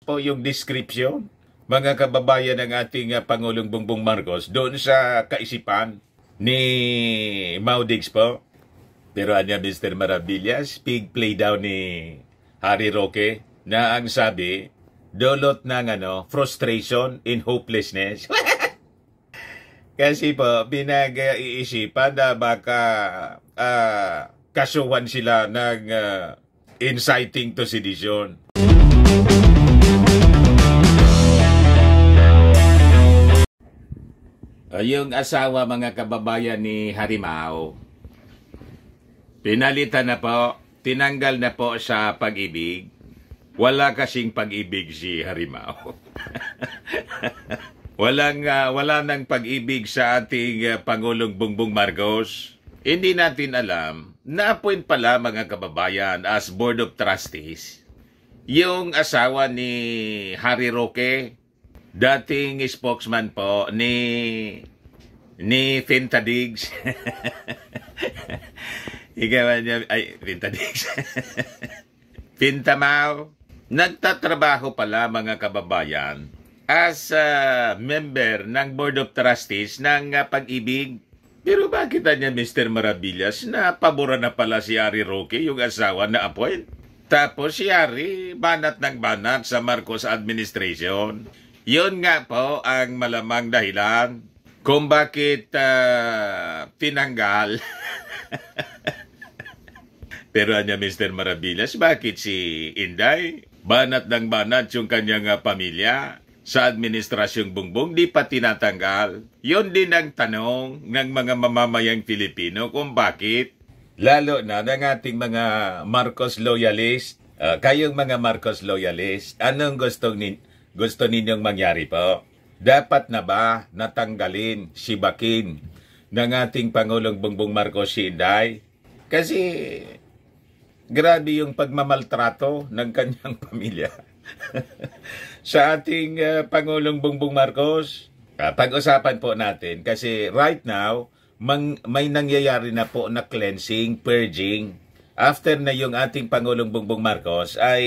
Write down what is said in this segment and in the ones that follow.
po yung description, mga kababayan ng ating Pangulong Bongbong Marcos doon sa kaisipan ni Maudigs po. Pero anya Mr. Maravillas, pig play daw ni Harry Roque na ang sabi, dulot ng frustration in hopelessness. Kasi po, pinag-iisipan na baka kasuhan sila ng inciting to sedition. Yung asawa mga kababayan ni Harimao, pinalitan na po, tinanggal na po sa pag-ibig. Wala kasing pag-ibig si Harimao. Wala nang pag-ibig sa ating Pangulong Bongbong Marcos. Hindi natin alam, na-appoint pala mga kababayan as Board of Trustees yung asawa ni Harry Roque, dating spokesman po ni Fintadigs. Ikaw niya, Fintadigs. Fintamao. Nagtatrabaho pala mga kababayan as member ng Board of Trustees ng Pag-ibig. Pero bakit niya Mr. Maravillas na paboran na pala si Harry Roque, yung asawa na appoint? Tapos si Harry banat ng banat sa Marcos administration. Yun nga po ang malamang dahilan kung bakit tinanggal. Pero anya Mr. Maravillas, bakit si Inday banat ng banat yung kanyang pamilya sa administrasyong Bongbong di pa tinatanggal? Yun din ang tanong ng mga mamamayang Pilipino kung bakit. Lalo na ng ating mga Marcos loyalist. Kayong mga Marcos loyalist, anong gusto ninyong mangyari po? Dapat na ba natanggalin, sibakin ng ating Pangulong Bongbong Marcos si Inday? Kasi grabe yung pagmamaltrato ng kanyang pamilya sa ating Pangulong Bongbong Marcos. Pag-usapan po natin kasi right now, may nangyayari na po na cleansing, purging. After na yung ating Pangulong Bongbong Marcos ay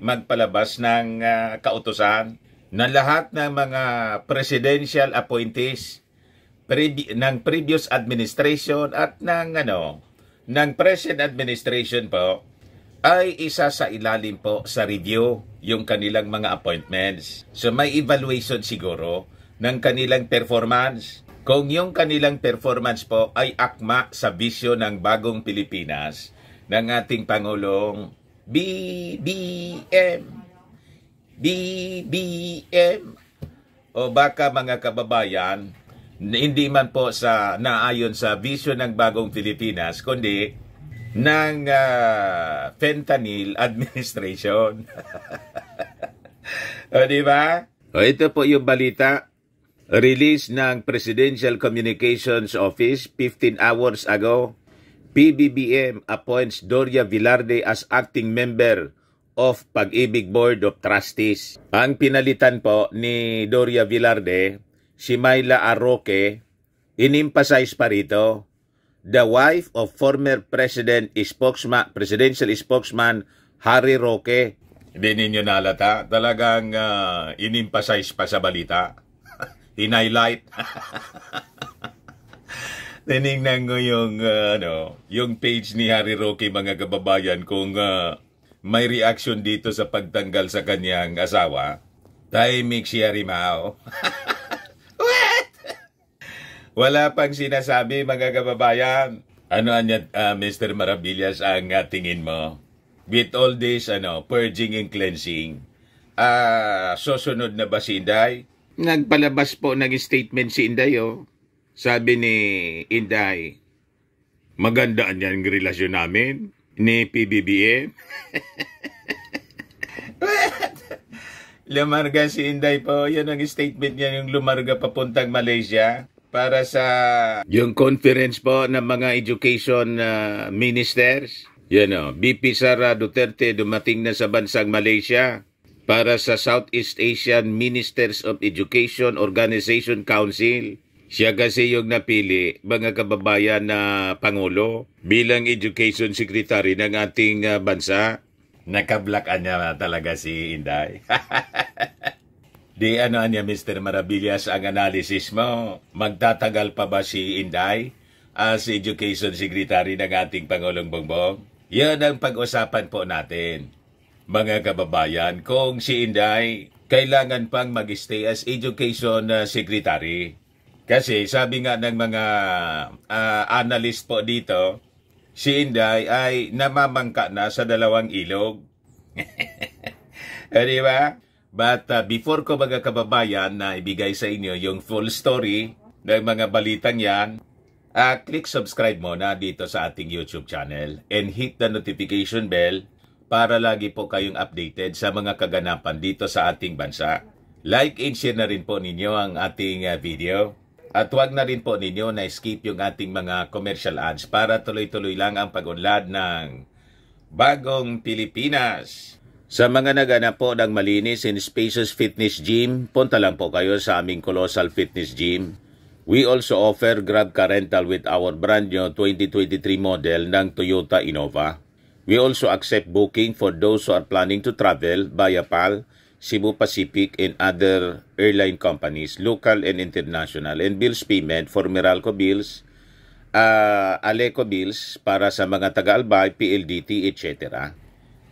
magpalabas ng kautusan na lahat ng mga presidential appointees ng previous administration at ng present administration po ay isa sa ilalim po sa review yung kanilang mga appointments. So may evaluation siguro ng kanilang performance. Kung yung kanilang performance po ay akma sa bisyo ng bagong Pilipinas ng ating Pangulong BBM o baka mga kababayan, hindi man po sa naayon sa bisyo ng bagong Pilipinas, kundi ng fentanyl administration. O diba? O ito po yung balita. Release ng Presidential Communications Office 15 hours ago, PBBM appoints Doria Vilarde as acting member of Pag-ibig Board of Trustees. Ang pinalitan po ni Doria Vilarde, si Myla Roque, in-emphasize pa rito, the wife of former presidential spokesman Harry Roque. Hindi ninyo nalata, talagang in-emphasize pa sa balita. In-highlight. Tinignan ko yung page ni Harry Roque mga kababayan kung may reaction dito sa pagtanggal sa kanyang asawa. Tahimik si Harimao. What? Wala pang sinasabi mga kababayan. Ano Mr. Maravillas ang tingin mo? With all this purging and cleansing, susunod na ba si Inday? Nagpalabas po ng statement si Inday, Sabi ni Inday, magandaan yan ang relasyon namin ni PBBM. Lumarga si Inday po. Yan ang statement niya, yung lumarga papuntang Malaysia para sa yung conference po ng mga education ministers. BP Sara Duterte dumating na sa bansang Malaysia para sa Southeast Asian Ministers of Education Organization Council. Siya kasi yung napili, mga kababayan na Pangulo, bilang Education Secretary ng ating bansa. Nakablock niya talaga si Inday. Di ano niya, Mr. Maravillas, ang analysis mo, magtatagal pa ba si Inday as Education Secretary ng ating Pangulong Bongbong? Yan ang pag-usapan po natin, mga kababayan, kung si Inday kailangan pang mag-stay as Education Secretary. Kasi sabi nga ng mga analyst po dito, si Inday ay namamangka na sa dalawang ilog. Di ba? But before ko mga kababayan na ibigay sa inyo yung full story ng mga balitang yan, click subscribe muna dito sa ating YouTube channel and hit the notification bell para lagi po kayong updated sa mga kaganapan dito sa ating bansa. Like and share na rin po ninyo ang ating video. At huwag na rin po ninyo na skip yung ating mga commercial ads para tuloy-tuloy lang ang pag-unlad ng Bagong Pilipinas. Sa mga naganap po ng malinis and spacious fitness gym, punta lang po kayo sa aming Colossal Fitness Gym. We also offer Grab Car Rental with our brand new 2023 model ng Toyota Innova. We also accept booking for those who are planning to travel via PAL, Cebu Pacific, and other airline companies, local and international, and bills payment for Meralco bills, Aleco bills para sa mga taga-Albay, PLDT, etc.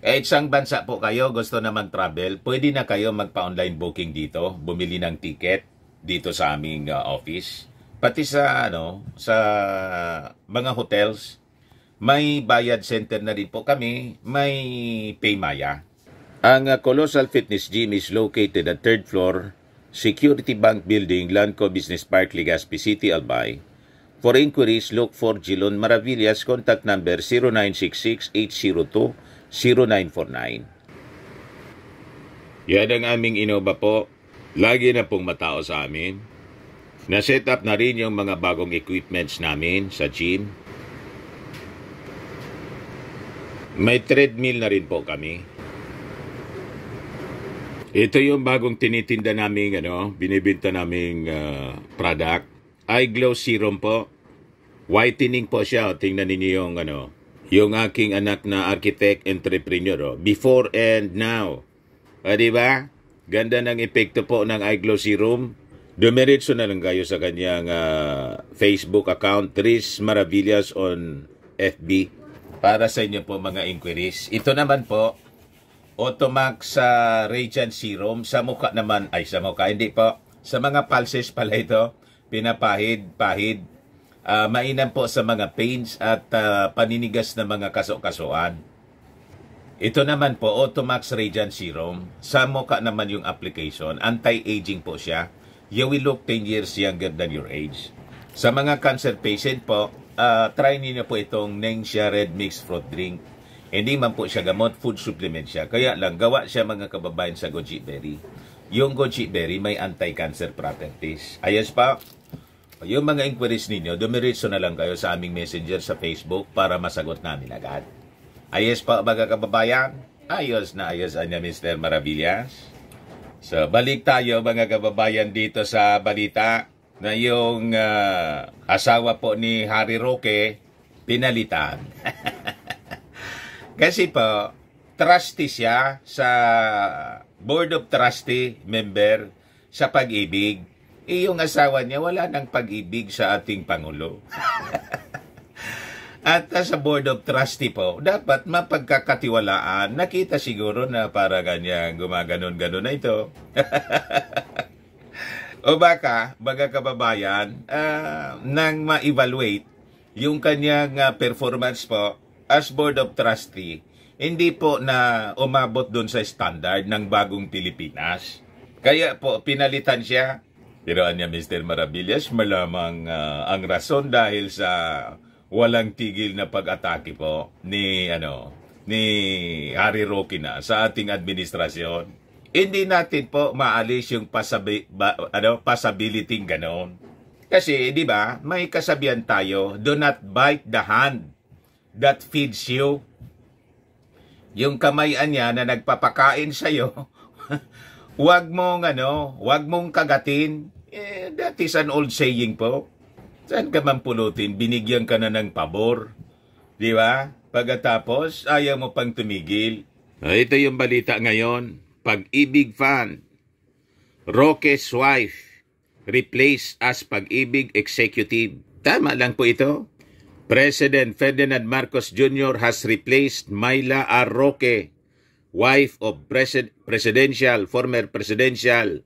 Kahit isang bansa po kayo gusto na mag-travel, pwede na kayo magpa-online booking dito, bumili ng ticket dito sa aming office. Pati sa sa mga hotels, may bayad center na rin po kami, may Paymaya. Ang Colossal Fitness Gym is located at 3rd floor, Security Bank Building, Lanco Business Park, Legazpi City, Albay. For inquiries, look for Jilon Maravillas. Contact number 0966-802-0949. Yan ang aming Innova po. Lagi na pong matao sa amin. Na-set up na rin yung mga bagong equipments namin sa gym. May treadmill na rin po kami. Ito yung bagong tinitinda naming binibenta naming product. Eye Glow Serum po. Whitening po siya. Tingnan ninyo yung aking anak na architect entrepreneur. Before and now. Diba? Ganda ng epekto po ng Eye Glow Serum. Dumiretso na lang kayo sa kanyang Facebook account, Riz Maravillas on FB. Para sa inyo po mga inquiries. Ito naman po, Automax Radiant Serum. Sa mukha naman, hindi po. Sa mga pulses pala ito, pinapahid-pahid. Mainam po sa mga pains at paninigas na mga kaso-kasuan. Ito naman po, Automax Radiant Serum. Sa mukha naman yung application. Anti-aging po siya. You will look 10 years younger than your age. Sa mga cancer patient po, try niyo po itong Nengxia Red Mixed Fruit Drink. Hindi man po siya gamot, food supplement siya. Kaya lang, gawa siya mga kababayan sa goji berry. Yung goji berry may anti-cancer properties. Ayos pa, yung mga inquiries ninyo, dumiretso na lang kayo sa aming messenger sa Facebook para masagot namin agad. Ayos pa mga kababayan? Ayos na ayos anya Mr. Maravillas. So, balik tayo mga kababayan dito sa balita na yung asawa po ni Harry Roque pinalitan. Kasi po, trustee siya sa Board of Trustee member sa Pag-ibig. Yung asawa niya wala ng pag-ibig sa ating Pangulo. At sa Board of Trustee po, dapat mapagkakatiwalaan. Nakita siguro na para ganyan gumaganon-ganon na ito. O baka, mga kababayan, nang ma-evaluate yung kanyang performance po, as Board of Trustee, hindi po na umabot doon sa standard ng Bagong Pilipinas. Kaya po, pinalitan siya. Pero niya Mr. Maravillas, malamang ang rason dahil sa walang tigil na pag-atake po ni Harry Roque na sa ating administrasyon. Hindi natin po maalis yung possibility ganon. Kasi, di ba, may kasabihan tayo, do not bite the hand that feeds you. Yung kamay niya na nagpapakain sa'yo, wag mong kagatin. That is an old saying po. Saan ka man pulutin, binigyan ka na ng pabor. Di ba? Pagkatapos, ayaw mo pang tumigil. Ito yung balita ngayon. Pag-ibig Fund. Roque's wife replaced as Pag-ibig executive. Tama lang po ito. President Ferdinand Marcos Jr. has replaced Myla R. Roque, wife of former presidential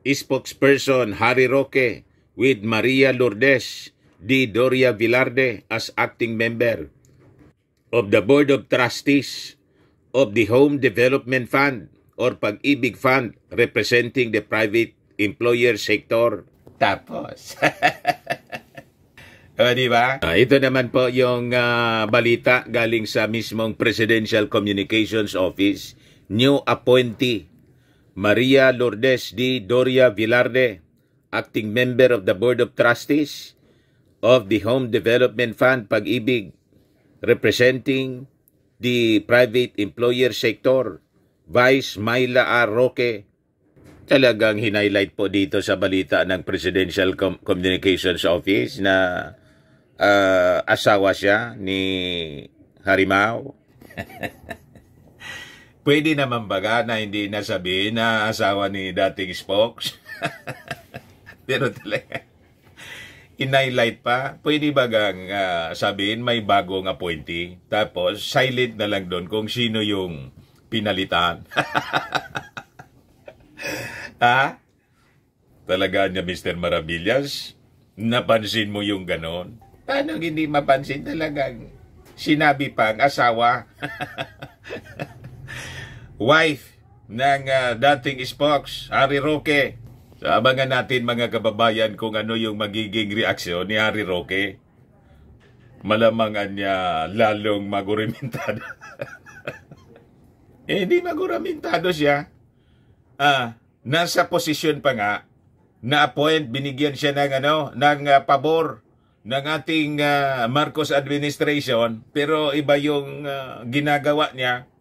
spokesperson Harry Roque, with Maria Lourdes D. Doria Vilarde as acting member of the Board of Trustees of the Home Development Fund or Pag-ibig Fund, representing the private employer sector. Tapos, di ba? Ito naman po yung balita galing sa mismong Presidential Communications Office. New appointee, Maria Lourdes D. Doria Vilarde, acting member of the Board of Trustees of the Home Development Fund, Pag-ibig, representing the private employer sector. Vice Myla R. Roque. Talagang hinighlight po dito sa balita ng Presidential Communications Office na asawa siya ni Harimao. Pwede naman baga na hindi nasabihin na asawa ni dating spokes? Pero talaga, in-highlight pa. Pwede bagang sabihin may bagong appointee. Tapos, silent na lang doon kung sino yung pinalitan. Ha? Talaga niya, Mr. Maravillas? Napansin mo yung ganon? Paano hindi mapansin talagang sinabi pang asawa? Wife ng dating spokes, Harry Roque. So, abangan natin mga kababayan kung ano yung magiging reaksyon ni Harry Roque. Malamangan niya lalong magurimentado. Hindi maguramentado siya. Nasa posisyon pa nga, na-appoint, binigyan siya ng pabor ng ating Marcos administration, pero iba yung ginagawa niya,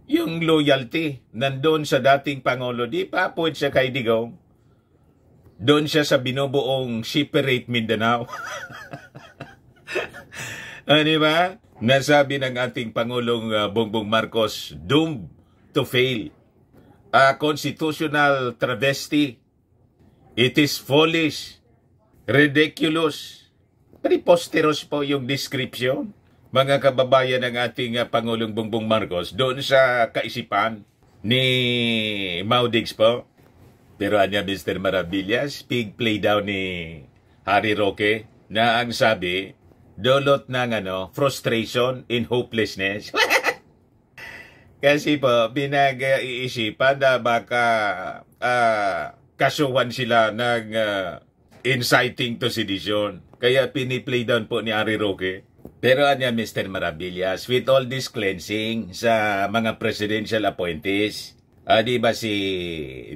yung loyalty. Nandun sa dating Pangulo, di pa appoint siya kay Digong. Doon siya sa binubuong Separate Mindanao. Di ba? Nasabi ng ating Pangulong Bongbong Marcos, doomed to fail. A constitutional travesty. It is foolish, ridiculous, preposterous po yung description, mga kababayan ng ating Pangulong Bongbong Marcos, doon sa kaisipan ni Maudigs po. Pero anya, Mr. Maravillas, pig play daw ni Harry Roque na ang sabi, dulot ng frustration and hopelessness. Kasi po, pinag-iisipan na baka kasuhan sila ng inciting to sedition. Kaya piniplay down po ni Harry Roque. Pero anya, Mr. Maravillas, with all this cleansing sa mga presidential appointees, di ba si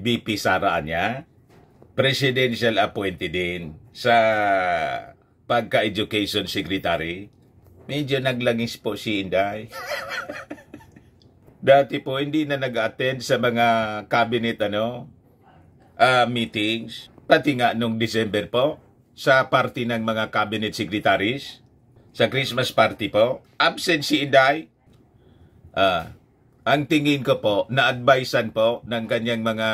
VP Sara anya, presidential appointee din sa pagka-education secretary, medyo naglangis po si Inday. Dati po hindi na nag-attend sa mga cabinet meetings. Pati nga nung December po, sa party ng mga cabinet secretaries, sa Christmas party po, absent si Inday. Ang tingin ko po, na-advisean po ng kanyang mga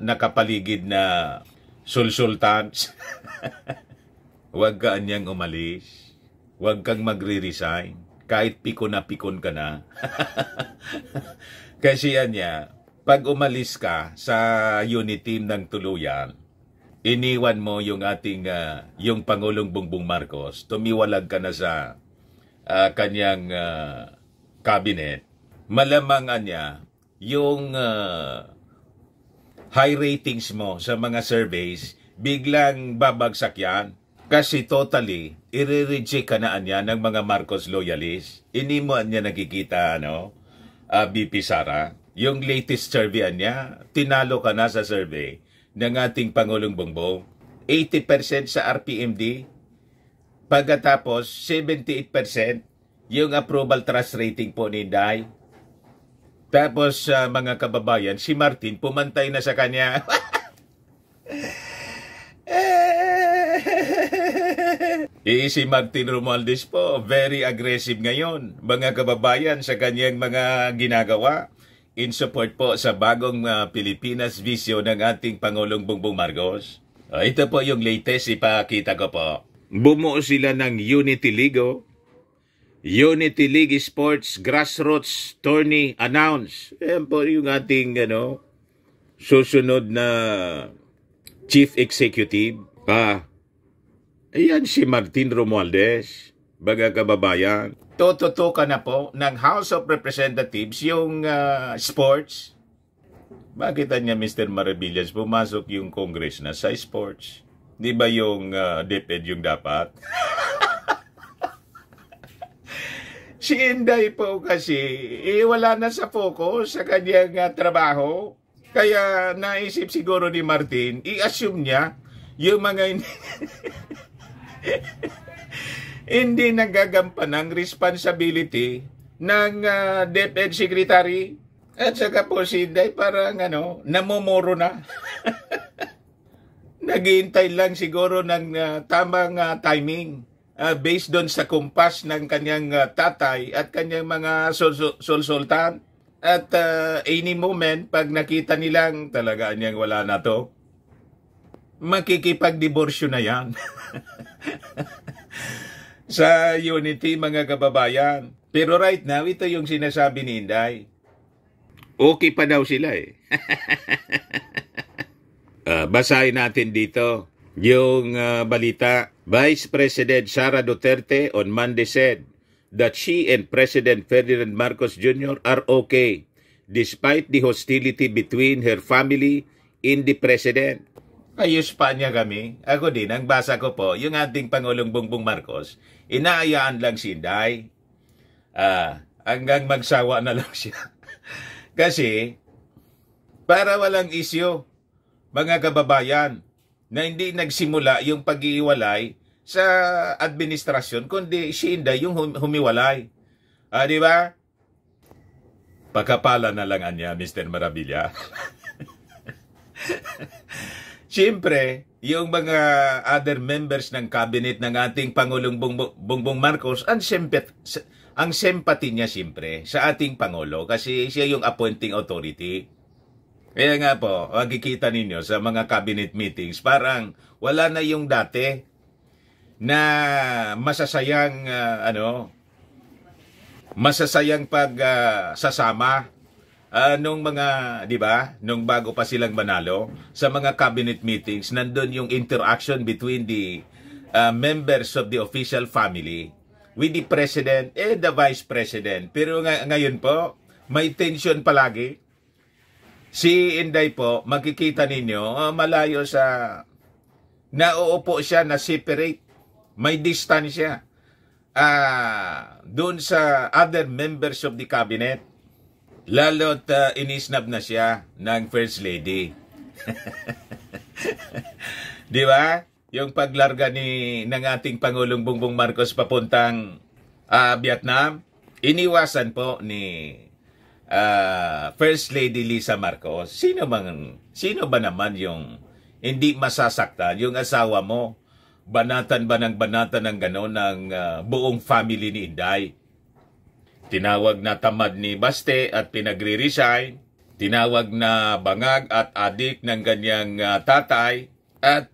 nakapaligid na sulsultans. Huwag ka anyang umalis. Huwag kang magre-resign. Kahit pikon na pikon ka na. Kasi anya, pag umalis ka sa unit team ng tuluyan, iniwan mo yung ating, yung Pangulong Bongbong Marcos, tumiwalag ka na sa kanyang cabinet, malamang anya, yung high ratings mo sa mga surveys, biglang babagsak yan. Kasi totally, i-reject ka na niya ng mga Marcos loyalists. Ini mo niya nakikita, BP Sara. Yung latest survey niya, tinalo ka na sa survey ng ating Pangulong Bongbong. 80% sa RPMD. Pagkatapos, 78% yung approval trust rating po ni Inday. Tapos, mga kababayan, si Martin pumantay na sa kanya. Si Martin Romualdez po, very aggressive ngayon, mga kababayan, sa kanyang mga ginagawa. in support po sa bagong Pilipinas vision ng ating Pangulong Bongbong Marcos. Ito po yung latest, ipakita ko po. Bumuo sila ng Unity League. Unity League Sports Grassroots Tourney announce. Ayan po yung ating susunod na Chief Executive. Ayan si Martin Romualdez, mga kababayan. Tututukan na po ng House of Representatives yung sports. Bakit niya Mr. Maravillas pumasok yung Congress na sa sports? Di ba yung DepEd yung dapat? Si Inday po kasi wala na sa focus sa kanyang trabaho. Kaya naisip siguro ni Martin, i-assume niya yung mga hindi nagagampan ng responsibility ng DepEd Secretary. At saka po si Inday parang namumuro na. Naghihintay lang siguro ng tamang timing based doon sa kumpas ng kanyang tatay at kanyang mga sulsultan. At any moment, pag nakita nilang talaga niyang wala na to, makikipag-diborsyo na yan. Sa Unity, mga kababayan. Pero right now, ito yung sinasabi ni Inday. Okay pa daw sila eh. Basahin natin dito yung balita. Vice President Sara Duterte on Monday said that she and President Ferdinand Marcos Jr. are okay despite the hostility between her family and the President. Ayos pa niya kami. Ako din, ang basa ko po, yung ating Pangulong Bongbong Marcos, inaayaan lang si Inday. Hanggang magsawa na lang siya. Kasi, para walang isyo, mga kababayan, na hindi nagsimula yung pag-iwalay sa administrasyon, kundi si Inday yung humiwalay. Di ba? Pagkapala na lang niya, Mr. Maravilla. Siyempre, yung mga other members ng cabinet ng ating Pangulong Bongbong Marcos, ang sympathy niya siyempre sa ating Pangulo kasi siya yung appointing authority. Kaya nga po, makikita ninyo sa mga cabinet meetings, parang wala na yung dati na masasayang sasama nung mga, di ba, nung bago pa silang manalo sa mga cabinet meetings, nandun yung interaction between the members of the official family with the President and the Vice President. Pero ngayon po, may tension palagi. Si Inday po, makikita ninyo, malayo sa, nauupo siya na separate. May distansya doon sa other members of the cabinet. Lalo't inisnab na siya ng First Lady. Di ba? Yung paglarga ng ating Pangulong Bongbong Marcos papuntang Vietnam, iniwasan po ni First Lady Lisa Marcos. Sino ba naman yung hindi masasaktan? Yung asawa mo, banatan ba ng gano'n ng buong family ni Inday? Tinawag na tamad ni Baste at pinagre-resign. Tinawag na bangag at adik ng ganyang tatay. At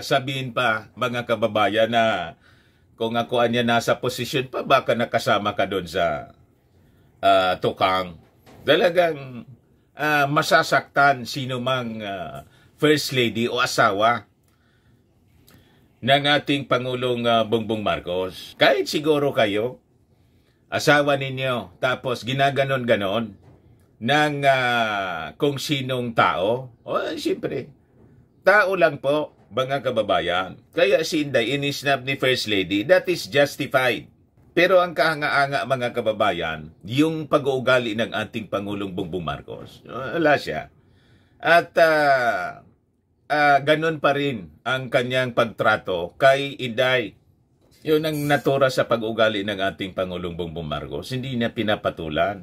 sabihin pa, mga kababayan, na kung ako anya nasa posisyon pa, baka nakasama ka doon sa tukang. Talagang masasaktan sino mang First Lady o asawa ng ating Pangulong Bongbong Marcos. Kahit siguro kayo, asawa ninyo, tapos ginaganon-ganon ng kung sinong tao, siyempre, tao lang po, mga kababayan. Kaya si Inday inisnab ni First Lady, that is justified. Pero ang kahanga-anga, mga kababayan, yung pag-uugali ng ating Pangulong Bongbong Marcos, wala siya. At ganon pa rin ang kanyang pagtrato kay Inday. Yun ang natura sa pag-ugali ng ating Pangulong Bongbong Marcos. Hindi niya pinapatulan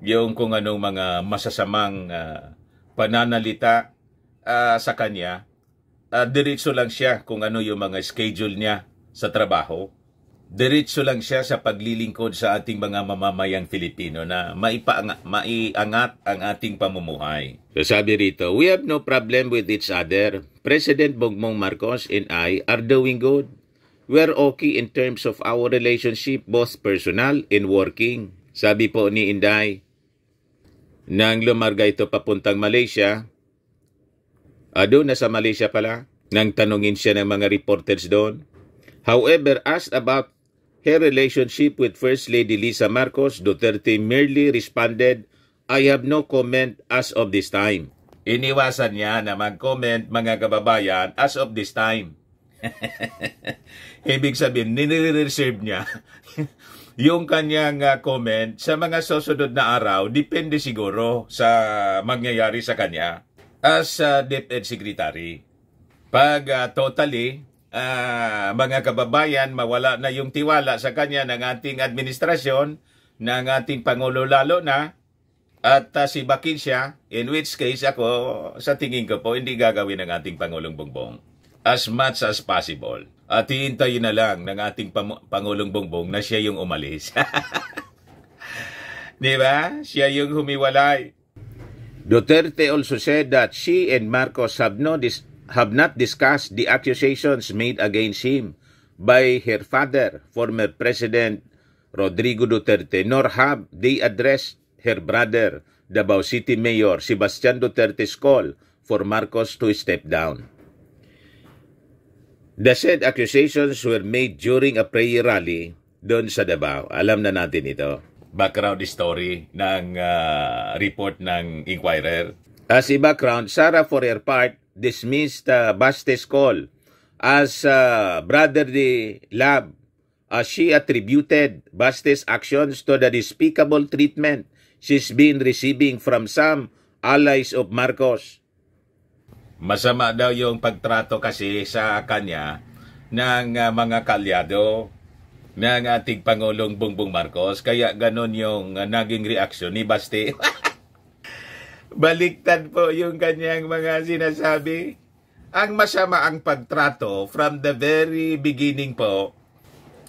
yung kung anong mga masasamang pananalita sa kanya. Diretso lang siya kung ano yung mga schedule niya sa trabaho. Diretso lang siya sa paglilingkod sa ating mga mamamayang Filipino na maiangat ang ating pamumuhay. So sabi rito, we have no problem with each other. President Bongbong Marcos and I are doing good. We're okay in terms of our relationship, both personal and working. Sabi po ni Inday, nang lumarga ito papuntang Malaysia, doon na sa Malaysia pala, nang tanungin siya ng mga reporters doon. However, asked about her relationship with First Lady Lisa Marcos, Duterte merely responded, I have no comment as of this time. Iniwasan niya na mag-comment, mga kababayan, as of this time. Ibig sabihin, nire-reserve niya yung kanyang comment sa mga susunod na araw, depende siguro sa mangyayari sa kanya as DepEd Secretary. Pag totally, mga kababayan, mawala na yung tiwala sa kanya ng ating administrasyon, ng ating Pangulo lalo na, at sibakin siya, in which case ako, sa tingin ko po, hindi gagawin ng ating Pangulong Bongbong. As much as possible. At hihintayin na lang ng ating Pangulong Bongbong na siya yung umalis. Di ba? Siya yung humiwalay. Duterte also said that she and Marcos have not discussed the accusations made against him by her father, former President Rodrigo Duterte, nor have they addressed her brother, Davao City Mayor Sebastian Duterte's call for Marcos to step down. The said accusations were made during a prayer rally doon sa Davao. Alam na natin ito. Background story ng report ng Inquirer. As a background, Sara for her part dismissed Baste's call as brotherly love as she attributed Baste's actions to the despicable treatment she's been receiving from some allies of Marcos. Masama daw yung pagtrato kasi sa kanya ng mga kalyado ng ating Pangulong Bongbong Marcos. Kaya ganon yung naging reaksyon ni Baste. Baliktad po yung kanyang mga sinasabi. Ang masama ang pagtrato from the very beginning po.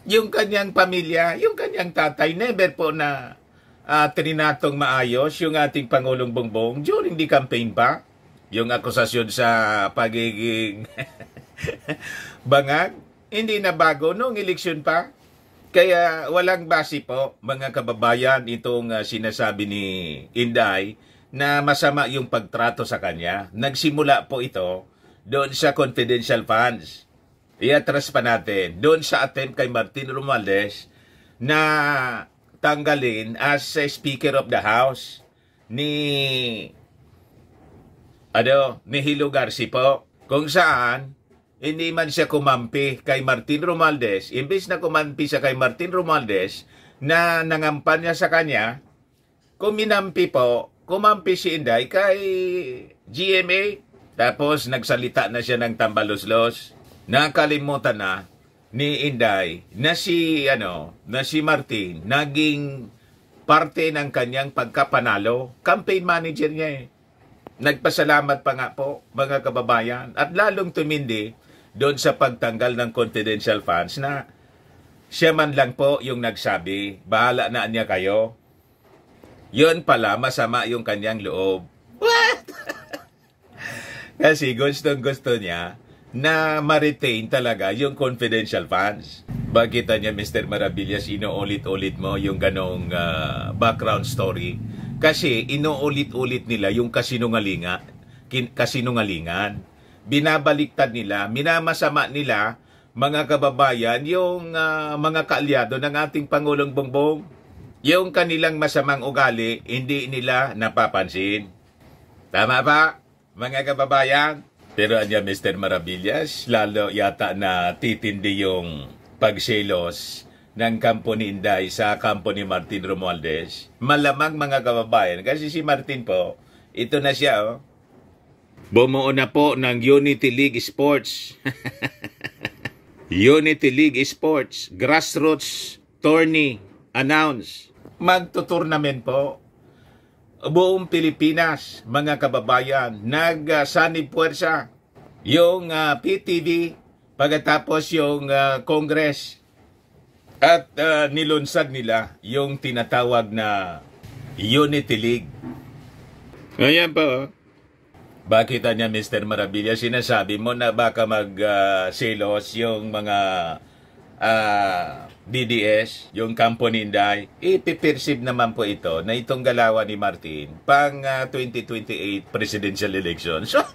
Yung kanyang pamilya, yung kanyang tatay, never po na trinatong maayos yung ating Pangulong Bongbong during the campaign pa. Yung akusasyon sa pagiging bangag, hindi na bago noong eleksyon pa. Kaya walang base po, mga kababayan, itong sinasabi ni Inday na masama yung pagtrato sa kanya. Nagsimula po ito doon sa confidential funds. Iatras pa natin, doon sa attempt kay Martin Romualdez na tanggalin as Speaker of the House ni Hilo Garci po, kung saan hindi man siya kumampi kay Martin Romualdez, imbes na kumampi siya kay Martin Romualdez na nangampan niya sa kanya, kumampi si Inday kay GMA, tapos nagsalita na siya ng tambaluslos. Nakalimutan na ni Inday na si Martin naging parte ng kanyang pagkapanalo, campaign manager niya eh. Nagpasalamat pa nga po, mga kababayan, at lalong tumindi doon sa pagtanggal ng confidential funds na siya man lang po yung nagsabi, bahala na niya kayo. Yun pala, masama yung kanyang loob. What? Kasi gustong-gusto niya na ma-retain talaga yung confidential funds. Bakit niya, Mr. Maravillas, inuulit-ulit mo yung ganong background story? Kasi inuulit-ulit nila yung kasinungalingan. Binabaliktad nila, minamasama nila, mga kababayan, yung mga kaalyado ng ating Pangulong Bongbong. Yung kanilang masamang ugali, hindi nila napapansin. Tama ba, mga kababayan? Pero anya, Mr. Maravillas, lalo yata na titindi yung pagselos ng kampo ni Inday sa kampo ni Martin Romualdez. Malamang, mga kababayan, kasi si Martin po, ito na siya, bumuo na po ng Unity League Sports. Unity League Sports, grassroots tourney, announce. Magtutournament po. Buong Pilipinas, mga kababayan, nagsanib puwersa. Yung PTV, pagkatapos yung Congress. At nilunsad nila yung tinatawag na Unity League. Ayan po. Bakit niya, Mr. Marabilla, sinasabi mo na baka mag-selos yung mga DDS, yung Kampo ni Inday? Ipiperceive naman po ito na itong galawan ni Martin pang 2028 presidential elections. So,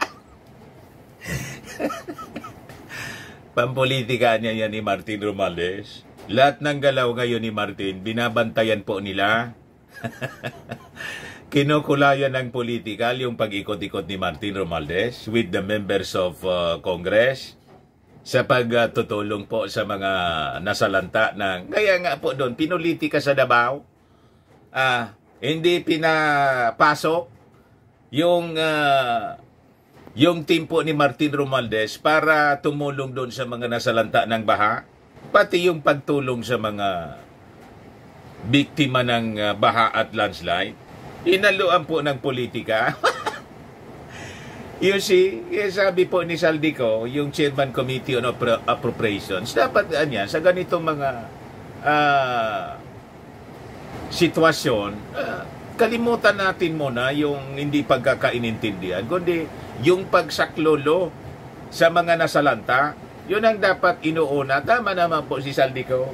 pampolitika niya yan ni Martin Romualdez. Lahat ng galaw ngayon ni Martin, binabantayan po nila. Kinukulayan ng politikal yung pag-ikot-ikot ni Martin Romualdez with the members of Congress sa pagtutulong po sa mga nasalanta ng, kaya nga po doon, pinulitika sa Davao. Hindi pinapasok yung team po ni Martin Romualdez para tumulong doon sa mga nasalanta ng baha, pati yung pagtulong sa mga biktima ng baha at landslide. Inaluan po ng politika. You see, sabi po ni Saldico, yung Chairman Committee on Appropriations, dapat sa ganitong mga sitwasyon, kalimutan natin muna yung hindi pagkakainintindihan, kundi yung pagsaklolo sa mga nasalanta, yun ang dapat inuuna. Tama naman po si Saldico.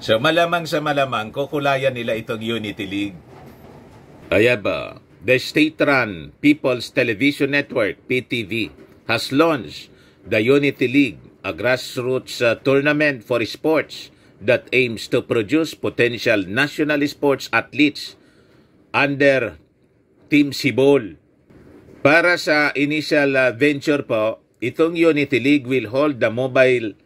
So malamang sa malamang, kukulayan nila itong Unity League. Ayaba, the state-run People's Television Network, PTV, has launched the Unity League, a grassroots tournament for sports that aims to produce potential national sports athletes under Team Sibol. Para sa initial venture po, itong Unity League will hold the Mobile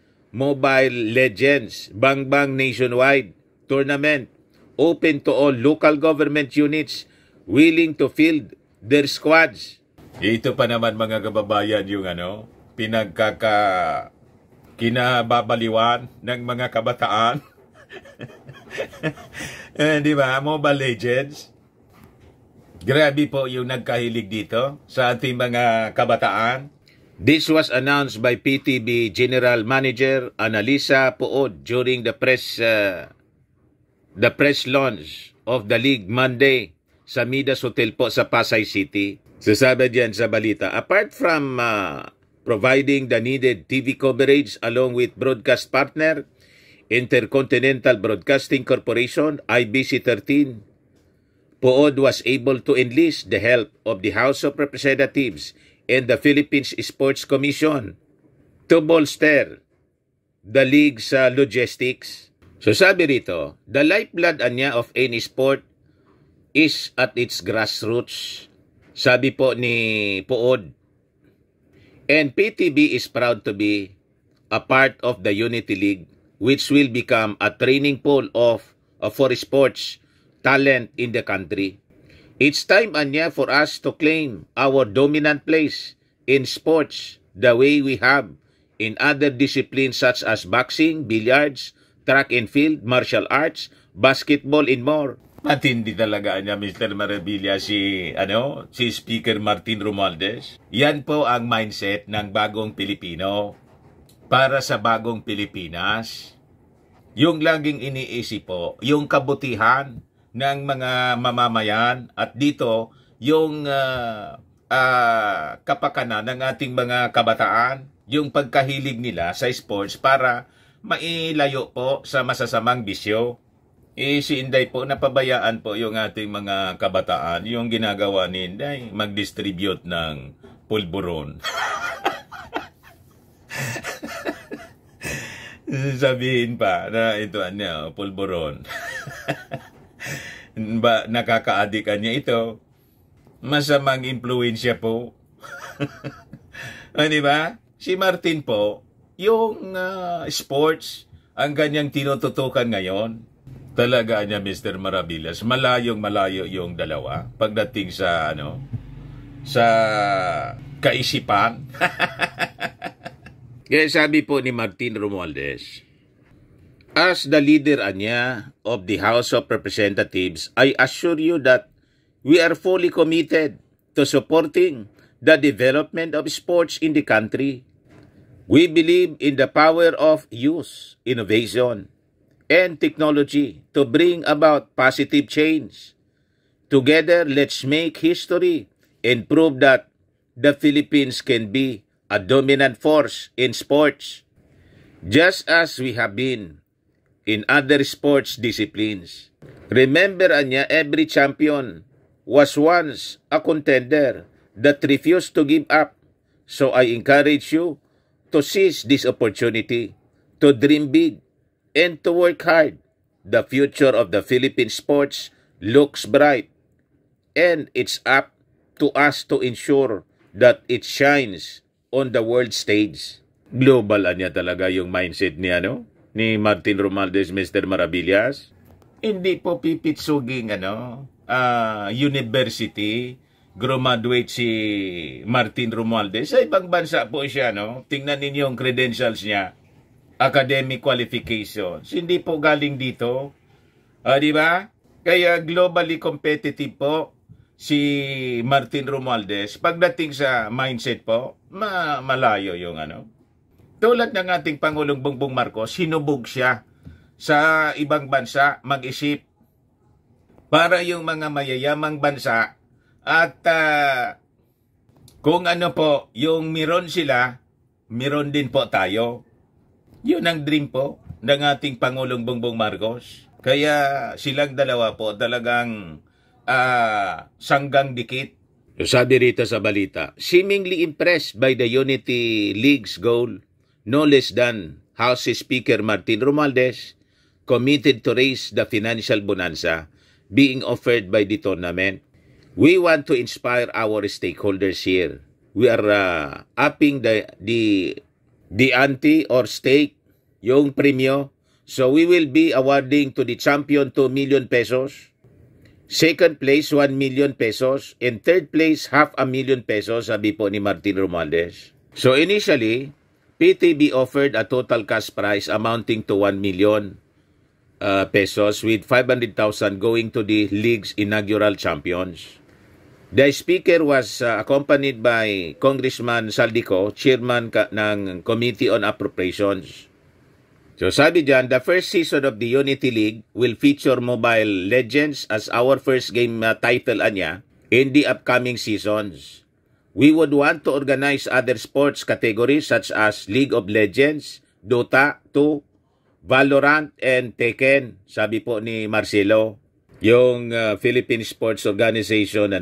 Legends Bang Bang Nationwide Tournament, open to all local government units willing to field their squads. Ito pa naman mga kababayan yung kinababaliwan ng mga kabataan. Di ba? Mobile Legends. Grabe po yung nagkahilig dito sa ating mga kabataan. This was announced by PTB General Manager Annalisa Puod during the press launch of the league Monday sa Midas Hotel po sa Pasay City. Sasabi diyan sa balita, apart from providing the needed TV coverage along with broadcast partner, Intercontinental Broadcasting Corporation, IBC13, Puod was able to enlist the help of the House of Representatives and the Philippines Sports Commission to bolster the league's logistics. So sabi rito, the lifeblood of any sport is at its grassroots, sabi po ni Puod. And PTB is proud to be a part of the Unity League, which will become a training pool for sports talent in the country. It's time for us to claim our dominant place in sports the way we have in other disciplines such as boxing, billiards, track and field, martial arts, basketball, and more. Matindi talaga niya, Mr. Marabilla, si Speaker Martin Romualdez. Yan po ang mindset ng bagong Pilipino para sa bagong Pilipinas. Yung laging iniisip po, yung kabutihan ng mga mamamayan at dito yung kapakanan ng ating mga kabataan, yung pagkahilig nila sa sports para mailayo po sa masasamang bisyo. Si Inday po, napabayaan po yung ating mga kabataan. Yung ginagawa ni Inday, mag-distribute ng pulburon. Sabihin pa na ito, pulburon. Nakaka-addict niya ito. Masamang impluensya po. Diba? Si Martin po, yung sports, ang kanyang tinututukan ngayon, talaga niya, Mr. Maravillas, malayo yung dalawa pagdating sa sa kaisipan. Kaya sabi po ni Martin Romualdez, as the leader of the House of Representatives, I assure you that we are fully committed to supporting the development of sports in the country. We believe in the power of youth, innovation, and technology to bring about positive change. Together, let's make history and prove that the Philippines can be a dominant force in sports, just as we have been in other sports disciplines. Remember, Anya, every champion was once a contender that refused to give up. So I encourage you to seize this opportunity, to dream big, and to work hard. The future of the Philippine sports looks bright, and it's up to us to ensure that it shines on the world stage. Global anya talaga yung mindset ni Martin Romualdez, Mr. Maravillas. Hindi po pipitsuging university graduate si Martin Romualdez. Sa ibang bansa po siya, Tingnan ninyo yung credentials niya. Academic qualifications. Hindi po galing dito. Di ba? Kaya globally competitive po si Martin Romualdez. Pagdating sa mindset po, malayo yung Tulad ng ating Pangulong Bongbong Marcos, sinubog siya sa ibang bansa mag-isip para yung mga mayayamang bansa at kung yung meron sila, meron din po tayo. Yun ang dream po ng ating Pangulong Bongbong Marcos. Kaya silang dalawa po talagang sanggang dikit. Sabi rito sa balita, seemingly impressed by the Unity League's goal, no less than House Speaker Martin Romualdez committed to raise the financial bonanza being offered by the tournament. We want to inspire our stakeholders here. We are upping the ante or stake, yung premyo. So we will be awarding to the champion 2 million pesos. Second place, 1 million pesos. And third place, 500,000 pesos, sabi po ni Martin Romualdez. So initially, PTB offered a total cash prize amounting to 1 million pesos with 500,000 going to the league's inaugural champions. The speaker was accompanied by Congressman Saldico, chairman ng Committee on Appropriations. So sabi dyan, the first season of the Unity League will feature Mobile Legends as our first game title in the upcoming seasons. We would want to organize other sports categories such as League of Legends, Dota 2, Valorant, and Tekken, sabi po ni Marcelo, yung Philippine Sports Organization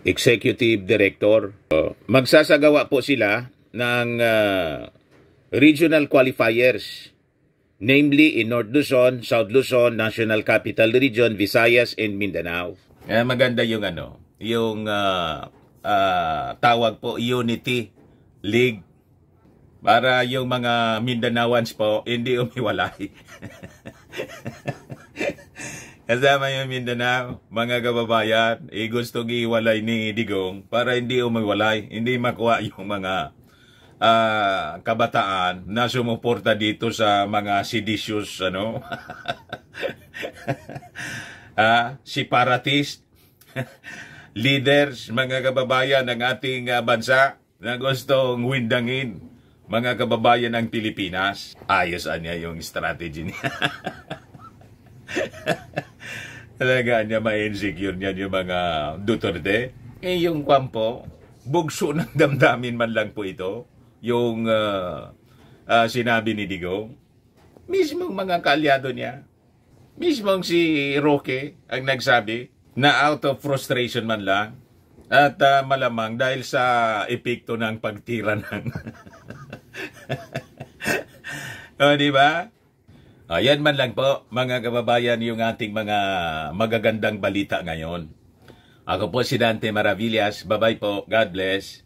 Executive Director. Magsasagawa po sila ng regional qualifiers, namely in North Luzon, South Luzon, National Capital Region, Visayas, and Mindanao. Maganda yung yung tawag po Unity League para yung mga Mindanaoans po hindi umiwalay. Kasama yung Mindanao, mga kababayan, gustong iwalay ni Digong para hindi umiwalay, hindi makuha yung mga kabataan na sumuporta dito sa mga seditious separatist leaders, mga kababayan ng ating bansa na gustong windangin mga kababayan ng Pilipinas. Ayos niya yung strategy niya. Talaga niya ma-insecure niya yung mga Duterte. Yung kwampo, bugso ng damdamin man lang po ito, yung sinabi ni Digong. Mismong mga kaalyado niya, mismong si Roque ang nagsabi na out of frustration man lang at malamang dahil sa epekto ng pagtira ng di ba? Yan man lang po, mga kababayan, yung ating mga magagandang balita ngayon. Ako po si Dante Maravillas. Bye-bye po. God bless.